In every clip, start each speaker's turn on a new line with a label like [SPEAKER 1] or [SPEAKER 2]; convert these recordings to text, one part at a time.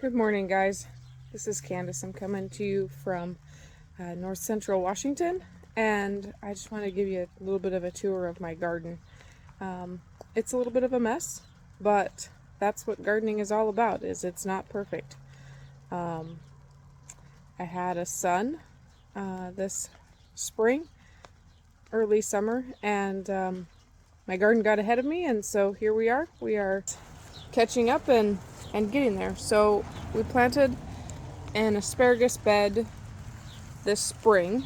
[SPEAKER 1] Good morning, guys. This is Candace. I'm coming to you from North Central Washington, and I just want to give you a little bit of a tour of my garden. It's a little bit of a mess, but that's what gardening is all about. It's not perfect. I had a son this spring, early summer, and my garden got ahead of me, and so here we are. We are catching up and getting there. So we planted an asparagus bed this spring.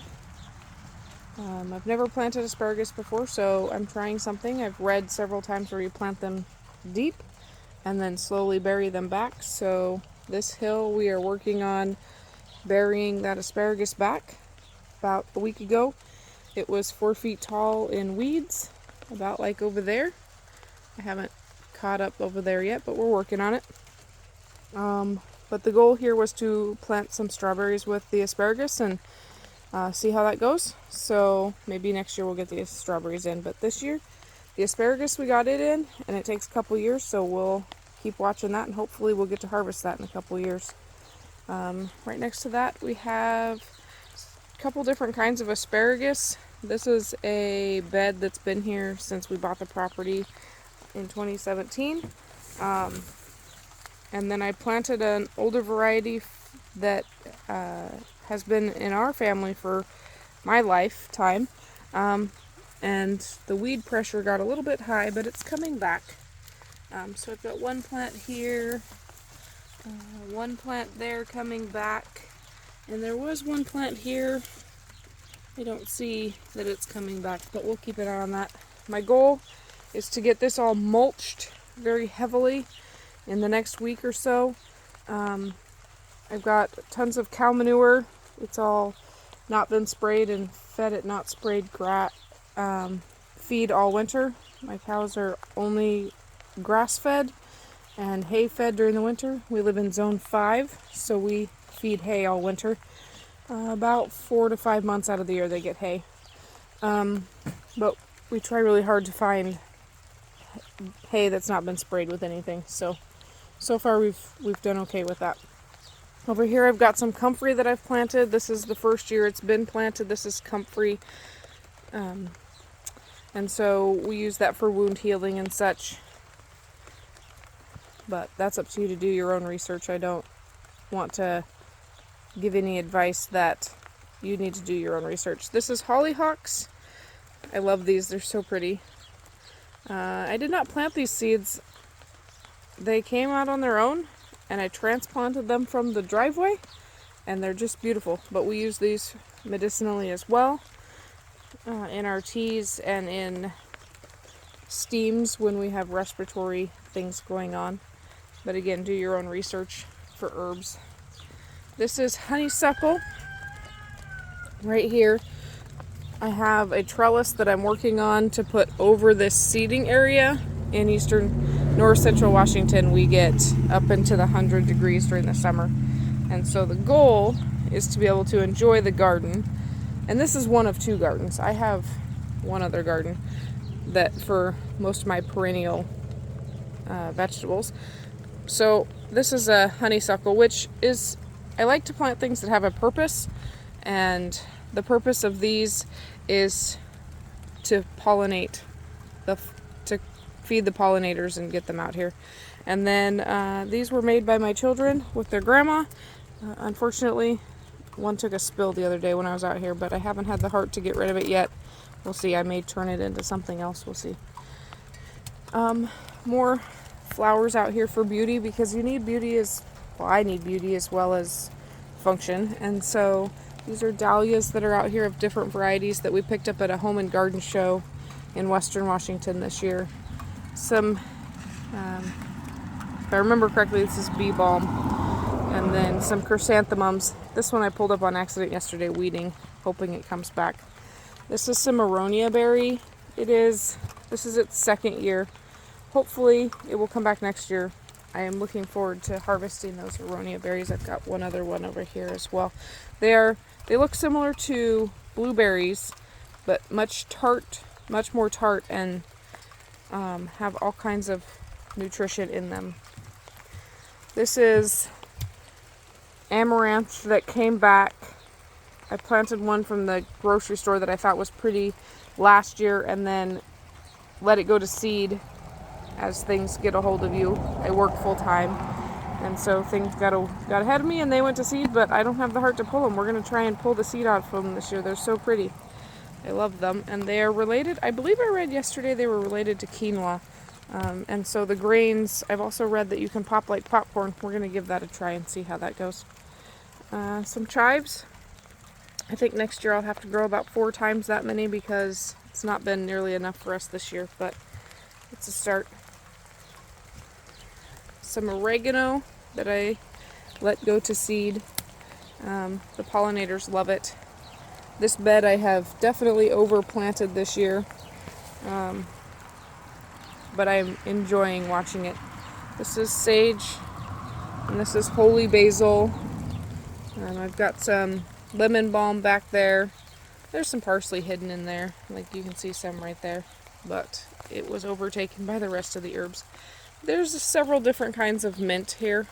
[SPEAKER 1] I've never planted asparagus before, so I'm trying something. I've read several times where you plant them deep and then slowly bury them back. So this hill we are working on burying that asparagus back. About a week ago, it was 4 feet tall in weeds, about like over there. I haven't caught up over there yet, but we're working on it. But the goal here was to plant some strawberries with the asparagus and see how that goes. So maybe next year we'll get the strawberries in, but this year the asparagus we got it in, and it takes a couple years, so we'll keep watching that and hopefully we'll get to harvest that in a couple years. Right next to that we have a couple different kinds of asparagus. This is a bed that's been here since we bought the property in 2017. And then I planted an older variety that has been in our family for my lifetime. And the weed pressure got a little bit high, but it's coming back. So I've got one plant here, one plant there coming back, and there was one plant here. I don't see that it's coming back, but we'll keep an eye on that. My goal is to get this all mulched very heavily in the next week or so. I've got tons of cow manure. It's all not been sprayed and fed at not sprayed feed all winter. My cows are only grass fed and hay fed during the winter. We live in zone 5, so we feed hay all winter. About 4 to 5 months out of the year they get hay. But we try really hard to find hay that's not been sprayed with anything. So far we've done okay with that. Over here I've got some comfrey that I've planted. This is the first year it's been planted. This is comfrey. And so we use that for wound healing and such. But that's up to you to do your own research. I don't want to give any advice that you need to do your own research. This is hollyhocks. I love these. They're so pretty. I did not plant these seeds. They came out on their own, and I transplanted them from the driveway, and they're just beautiful. But we use these medicinally as well, in our teas and in steams when we have respiratory things going on. But again, do your own research for herbs. This is honeysuckle. Right here, I have a trellis that I'm working on to put over this seating area. In north central Washington, we get up into the 100 degrees during the summer. And so the goal is to be able to enjoy the garden. And this is one of 2 gardens. I have one other garden that for most of my perennial vegetables. So this is a honeysuckle, which is, I like to plant things that have a purpose. And the purpose of these is to pollinate, to feed the pollinators and get them out here. And then these were made by my children with their grandma. Unfortunately, one took a spill the other day when I was out here, but I haven't had the heart to get rid of it yet. We'll see. I may turn it into something else. We'll see. More flowers out here for beauty, because you need beauty I need beauty as well as function. And so these are dahlias that are out here of different varieties that we picked up at a home and garden show in Western Washington this year. Some, if I remember correctly, this is bee balm. And then some chrysanthemums. This one I pulled up on accident yesterday weeding, hoping it comes back. This is some aronia berry. This is its 2nd year. Hopefully it will come back next year. I am looking forward to harvesting those aronia berries. I've got one other one over here as well. They look similar to blueberries, but much more tart, and have all kinds of nutrition in them. This is amaranth that came back. I planted one from the grocery store that I thought was pretty last year, and then let it go to seed as things get a hold of you. I work full time, and so things got ahead of me and they went to seed, but I don't have the heart to pull them. We're going to try and pull the seed out from them this year. They're so pretty. I love them, and they are related. I believe I read yesterday they were related to quinoa. And so the grains, I've also read that you can pop like popcorn. We're going to give that a try and see how that goes. Some chives. I think next year I'll have to grow about 4 times that many because it's not been nearly enough for us this year, but it's a start. Some oregano that I let go to seed. The pollinators love it. This bed I have definitely overplanted this year, but I'm enjoying watching it. This is sage, and this is holy basil. I've got some lemon balm back there. There's some parsley hidden in there, like you can see some right there, but it was overtaken by the rest of the herbs. There's several different kinds of mint here.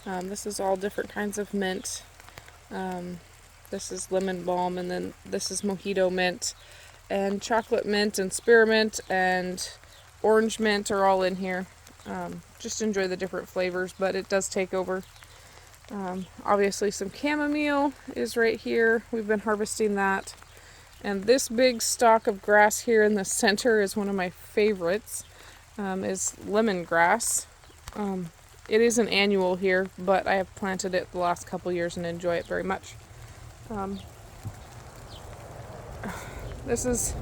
[SPEAKER 1] This is all different kinds of mint. This is lemon balm, and then this is mojito mint, and chocolate mint and spearmint and orange mint are all in here. Just enjoy the different flavors, but it does take over. Obviously some chamomile is right here. We've been harvesting that. And this big stalk of grass here in the center is one of my favorites, is lemongrass. It is an annual here, but I have planted it the last couple years and enjoy it very much. This is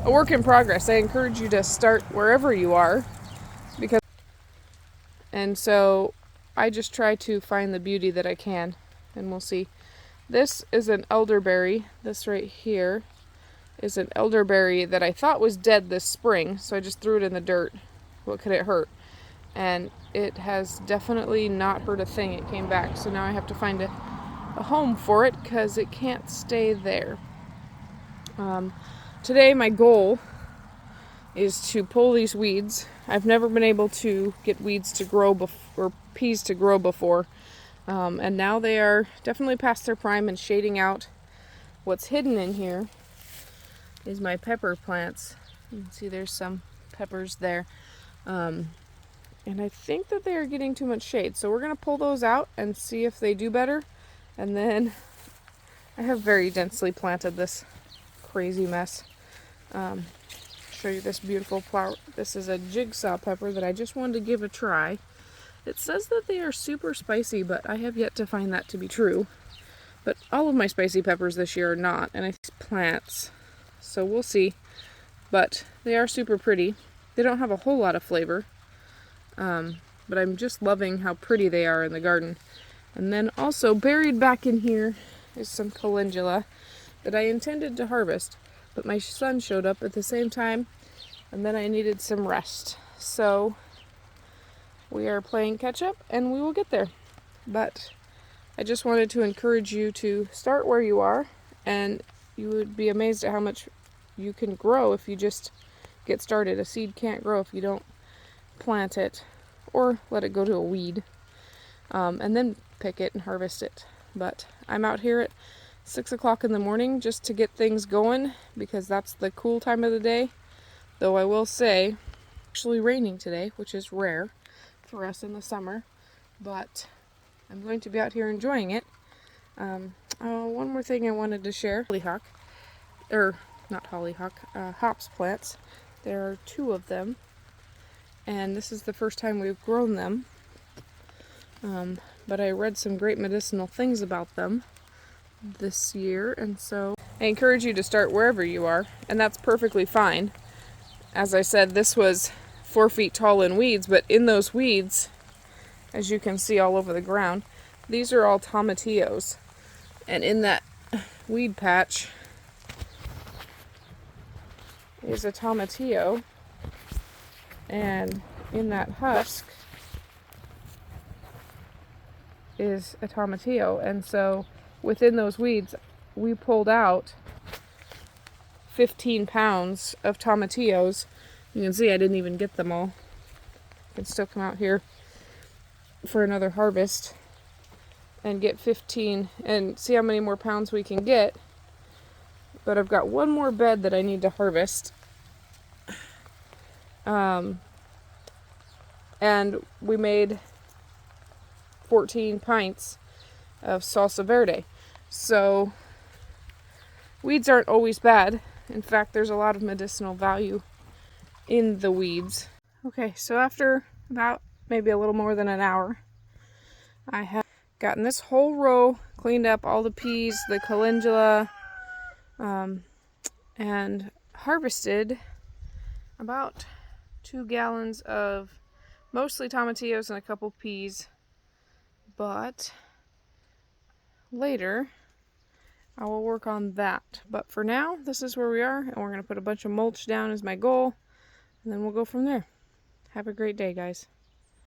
[SPEAKER 1] a work in progress. I encourage you to start wherever you are, and so I just try to find the beauty that I can, and we'll see. This is an elderberry. This right here is an elderberry that I thought was dead this spring, so I just threw it in the dirt. What could it hurt? And it has definitely not hurt a thing. It came back, so now I have to find a home for it because it can't stay there. Today my goal is to pull these weeds. I've never been able to get weeds to grow or peas to grow before, and now they are definitely past their prime and shading out. What's hidden in here is my pepper plants. You can see there's some peppers there, and I think that they are getting too much shade, so we're going to pull those out and see if they do better. And then I have very densely planted this crazy mess. Show you this beautiful flower. This is a jigsaw pepper that I just wanted to give a try. It says that they are super spicy, but I have yet to find that to be true. But all of my spicy peppers this year are not, and I plants, so we'll see. But they are super pretty. They don't have a whole lot of flavor, but I'm just loving how pretty they are in the garden. And then also buried back in here is some calendula that I intended to harvest, but my son showed up at the same time, and then I needed some rest. So we are playing catch up, and we will get there. But I just wanted to encourage you to start where you are, and you would be amazed at how much you can grow if you just get started. A seed can't grow if you don't plant it or let it go to a weed, and then pick it and harvest it. But I'm out here at 6 o'clock in the morning just to get things going because that's the cool time of the day. Though I will say, actually raining today, which is rare for us in the summer, but I'm going to be out here enjoying it. One more thing I wanted to share. Hollyhock, or not hollyhock, hops plants. There are 2 of them, and this is the first time we've grown them. But I read some great medicinal things about them this year, and so I encourage you to start wherever you are, and that's perfectly fine. As I said, this was 4 feet tall in weeds, but in those weeds, as you can see all over the ground, these are all tomatillos. And in that weed patch is a tomatillo, and in that husk is a tomatillo. And so within those weeds, we pulled out 15 pounds of tomatillos. You can see I didn't even get them all. I can still come out here for another harvest. and get 15 and see how many more pounds we can get. But I've got one more bed that I need to harvest. And we made 14 pints of salsa verde. So weeds aren't always bad. In fact, there's a lot of medicinal value in the weeds. Okay, so after about maybe a little more than an hour, I have gotten this whole row cleaned up, all the peas, the calendula, and harvested about 2 gallons of mostly tomatillos and a couple peas. But later I will work on that. But for now, this is where we are, and we're going to put a bunch of mulch down as my goal, and then we'll go from there. Have a great day, guys.